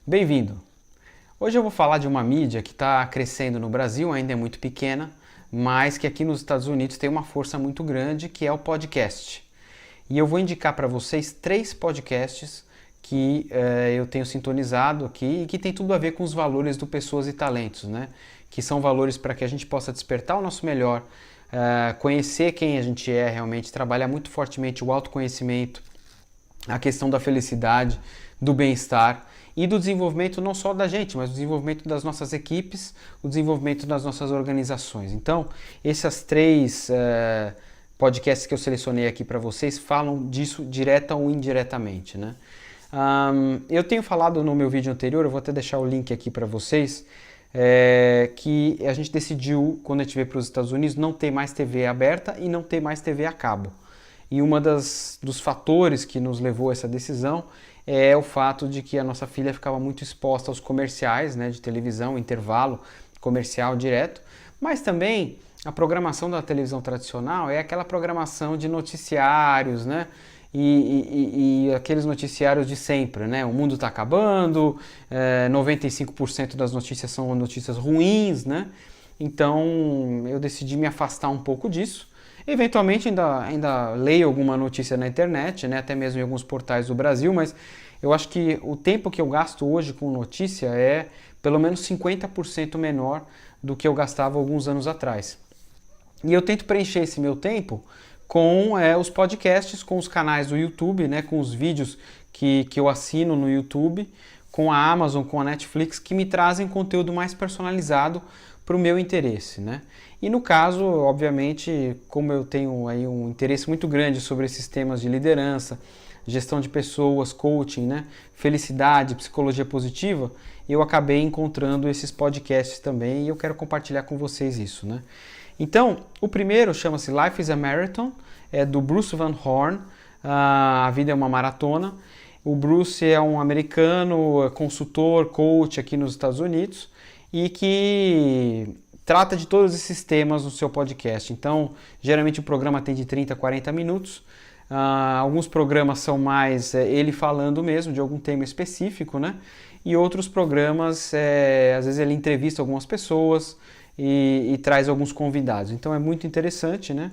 Bem-vindo! Hoje eu vou falar de uma mídia que está crescendo no Brasil, ainda é muito pequena, mas que aqui nos Estados Unidos tem uma força muito grande, que é o podcast. E eu vou indicar para vocês 3 podcasts que eu tenho sintonizado aqui e que tem tudo a ver com os valores do Pessoas e Talentos, né? Que são valores para que a gente possa despertar o nosso melhor, conhecer quem a gente é realmente, trabalhar muito fortemente o autoconhecimento, a questão da felicidade, do bem-estar e do desenvolvimento não só da gente, mas do desenvolvimento das nossas equipes, o desenvolvimento das nossas organizações. Então, esses 3 podcasts que eu selecionei aqui para vocês falam disso direta ou indiretamente, né? Eu tenho falado no meu vídeo anterior, eu vou até deixar o link aqui para vocês, que a gente decidiu, quando a gente veio para os Estados Unidos, não ter mais TV aberta e não ter mais TV a cabo. E dos fatores que nos levou a essa decisão é o fato de que a nossa filha ficava muito exposta aos comerciais, né, de televisão, intervalo comercial direto, mas também a programação da televisão tradicional é aquela programação de noticiários, né, e aqueles noticiários de sempre, né, o mundo está acabando, 95% das notícias são notícias ruins, né, então eu decidi me afastar um pouco disso. Eventualmente ainda leio alguma notícia na internet, né, até mesmo em alguns portais do Brasil, mas eu acho que o tempo que eu gasto hoje com notícia é pelo menos 50% menor do que eu gastava alguns anos atrás. E eu tento preencher esse meu tempo com os podcasts, com os canais do YouTube, né, com os vídeos que eu assino no YouTube, com a Amazon, com a Netflix, que me trazem conteúdo mais personalizado para o meu interesse, né? E no caso, obviamente, como eu tenho aí um interesse muito grande sobre esses temas de liderança, gestão de pessoas, coaching, né, felicidade, psicologia positiva, eu acabei encontrando esses podcasts também e eu quero compartilhar com vocês isso, né? Então, o primeiro chama-se Life is a Marathon, é do Bruce Van Horn, A Vida é uma Maratona. O Bruce é um americano, consultor, coach aqui nos Estados Unidos e que trata de todos esses temas no seu podcast. Então, geralmente o programa tem de 30 a 40 minutos. Alguns programas são mais ele falando mesmo de algum tema específico, né? E outros programas, às vezes ele entrevista algumas pessoas e traz alguns convidados. Então é muito interessante, né?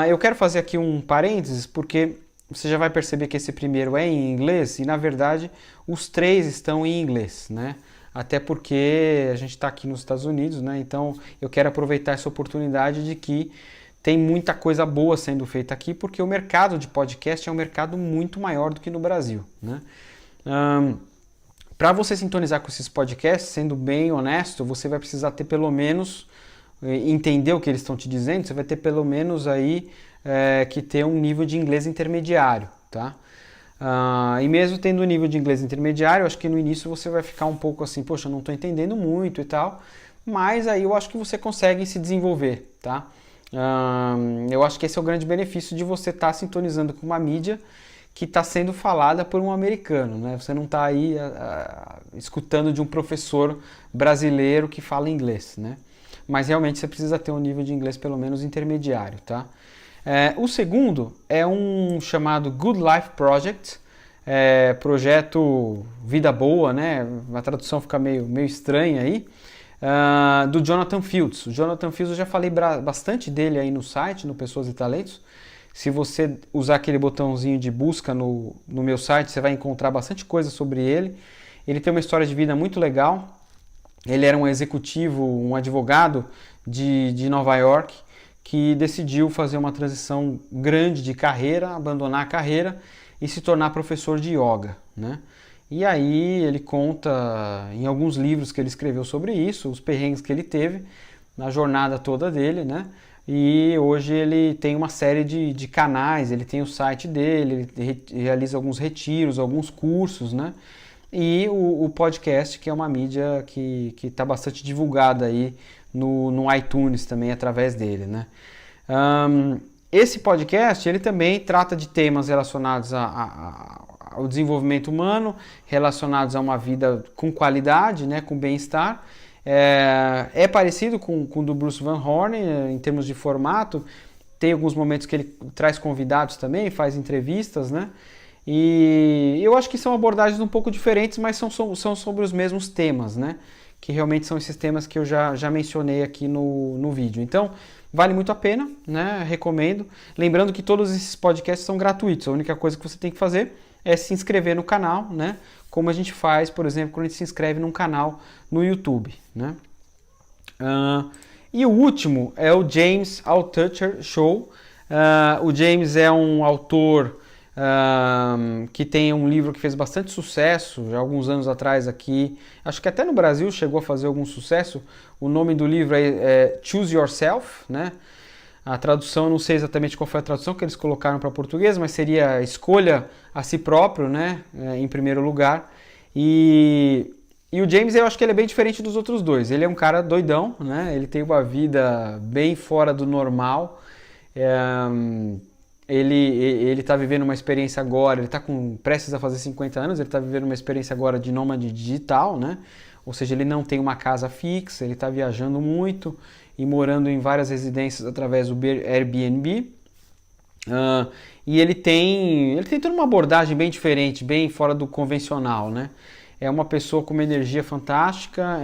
Eu quero fazer aqui um parênteses, porque você já vai perceber que esse primeiro é em inglês e, na verdade, os 3 estão em inglês, né? Até porque a gente está aqui nos Estados Unidos, né? Então eu quero aproveitar essa oportunidade de que tem muita coisa boa sendo feita aqui, porque o mercado de podcast é um mercado muito maior do que no Brasil, né? Para você sintonizar com esses podcasts, sendo bem honesto, você vai precisar ter pelo menos, entender o que eles estão te dizendo, você vai ter pelo menos aí que ter um nível de inglês intermediário, tá? E mesmo tendo um nível de inglês intermediário, eu acho que no início você vai ficar um pouco assim, poxa, não estou entendendo muito e tal, mas aí eu acho que você consegue se desenvolver, tá? Eu acho que esse é o grande benefício de você estar sintonizando com uma mídia que está sendo falada por um americano, né? Você não está aí escutando de um professor brasileiro que fala inglês, né? Mas realmente você precisa ter um nível de inglês pelo menos intermediário, tá? O segundo é um chamado Good Life Project, projeto Vida Boa, né? A tradução fica meio estranha aí, do Jonathan Fields. O Jonathan Fields eu já falei bastante dele aí no site, no Pessoas e Talentos. Se você usar aquele botãozinho de busca no meu site, você vai encontrar bastante coisa sobre ele. Ele tem uma história de vida muito legal. Ele era um executivo, um advogado de Nova York, que decidiu fazer uma transição grande de carreira, abandonar a carreira e se tornar professor de yoga, né? E aí ele conta em alguns livros que ele escreveu sobre isso, os perrengues que ele teve na jornada toda dele, né? E hoje ele tem uma série de canais, ele tem o site dele, ele realiza alguns retiros, alguns cursos, né? E o podcast, que é uma mídia que está bastante divulgada aí no iTunes também através dele, né? Esse podcast ele também trata de temas relacionados ao desenvolvimento humano, relacionados a uma vida com qualidade, né, com bem-estar. É parecido com o do Bruce Van Horn em termos de formato. Tem alguns momentos que ele traz convidados também, faz entrevistas, né? E eu acho que são abordagens um pouco diferentes, mas são sobre os mesmos temas, né? Que realmente são esses temas que eu já mencionei aqui no vídeo. Então, vale muito a pena, né? Recomendo. Lembrando que todos esses podcasts são gratuitos. A única coisa que você tem que fazer é se inscrever no canal, né? Como a gente faz, por exemplo, quando a gente se inscreve num canal no YouTube, né? E o último é o James Altucher Show. O James é um autor que tem um livro que fez bastante sucesso, já há alguns anos atrás aqui, acho que até no Brasil chegou a fazer algum sucesso. O nome do livro é Choose Yourself, né? A tradução, não sei exatamente qual foi a tradução que eles colocaram para português, mas seria escolha a si próprio, né? Em primeiro lugar. E o James, eu acho que ele é bem diferente dos outros dois. Ele é um cara doidão, né? Ele tem uma vida bem fora do normal. Ele está vivendo uma experiência agora, ele está prestes a fazer 50 anos, ele está vivendo uma experiência agora de nômade digital, né? Ou seja, ele não tem uma casa fixa, ele está viajando muito e morando em várias residências através do Airbnb. E ele tem toda uma abordagem bem diferente, bem fora do convencional, né? É uma pessoa com uma energia fantástica,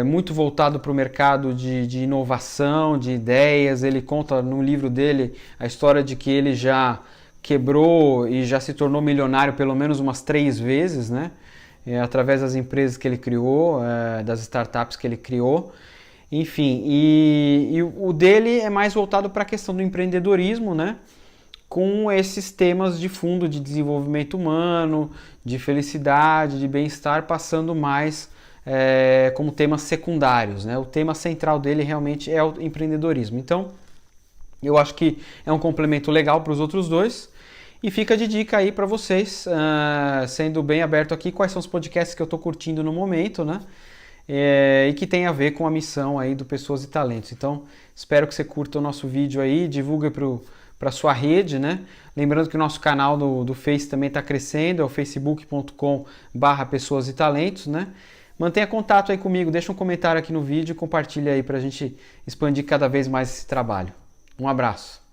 muito voltado para o mercado de inovação, de ideias. Ele conta no livro dele a história de que ele já quebrou e já se tornou milionário pelo menos umas 3 vezes, né? Através das empresas que ele criou, das startups que ele criou. Enfim, e o dele é mais voltado para a questão do empreendedorismo, né? Com esses temas de fundo de desenvolvimento humano, de felicidade, de bem-estar, passando mais como temas secundários, né? O tema central dele realmente é o empreendedorismo. Então, eu acho que é um complemento legal para os outros dois. E fica de dica aí para vocês, sendo bem aberto aqui, quais são os podcasts que eu estou curtindo no momento, né? E que tem a ver com a missão aí do Pessoas e Talentos. Então, espero que você curta o nosso vídeo aí, divulgue para sua rede, né? Lembrando que o nosso canal do Face também está crescendo, é o facebook.com/Pessoas e Talentos, né? Mantenha contato aí comigo, deixa um comentário aqui no vídeo e compartilha aí para a gente expandir cada vez mais esse trabalho. Um abraço.